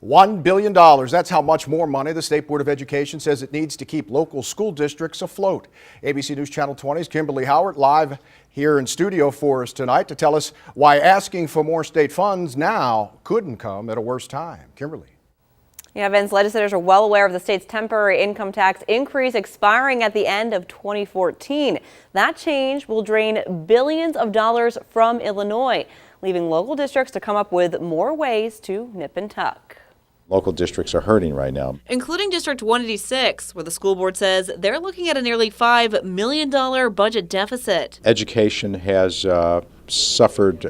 $1 billion. That's how much more money the State Board of Education says it needs to keep local school districts afloat. ABC News Channel 20's Kimberly Howard live here in studio for us tonight to tell us why asking for more state funds now couldn't come at a worse time. Kimberly. Yeah, Vince, legislators are well aware of the state's temporary income tax increase expiring at the end of 2014. That change will drain billions of dollars from Illinois, leaving local districts to come up with more ways to nip and tuck. Local districts are hurting right now, including District 186, where the school board says they're looking at a nearly $5 million budget deficit. Education has suffered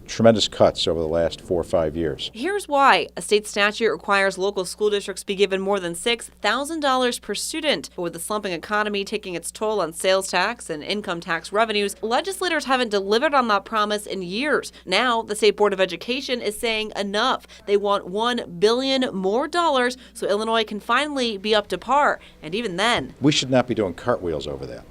tremendous cuts over the last 4 or 5 years. Here's why. A state statute requires local school districts be given more than $6,000 per student. But with the slumping economy taking its toll on sales tax and income tax revenues, legislators haven't delivered on that promise in years. Now, the State Board of Education is saying enough. They want $1 billion more dollars so Illinois can finally be up to par. And even then, we should not be doing cartwheels over that,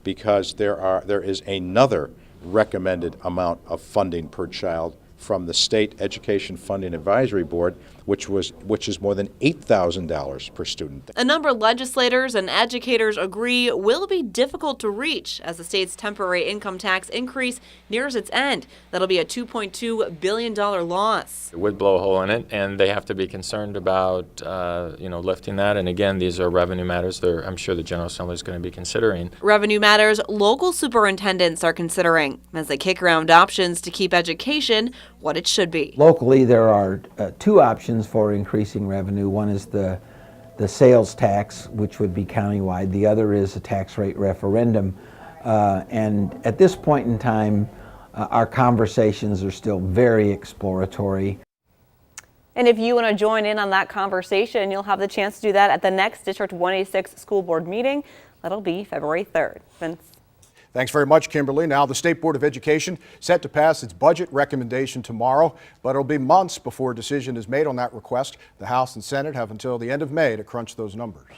because there is another recommended amount of funding per child from the State Education Funding Advisory Board, which is more than $8,000 per student. A number of legislators and educators agree will be difficult to reach as the state's temporary income tax increase nears its end. That'll be a $2.2 billion loss. It would blow a hole in it, and they have to be concerned about lifting that. And again, these are revenue matters I'm sure the General Assembly is going to be considering. Revenue matters local superintendents are considering as they kick around options to keep education what it should be. Locally, there are two options for increasing revenue. One is the sales tax, which would be countywide. The other is a tax rate referendum. And at this point in time, our conversations are still very exploratory. And if you want to join in on that conversation, you'll have the chance to do that at the next District 186 school board meeting. That'll be February 3rd. Vince. Thanks very much, Kimberly. Now, the State Board of Education set to pass its budget recommendation tomorrow, but it'll be months before a decision is made on that request. The House and Senate have until the end of May to crunch those numbers.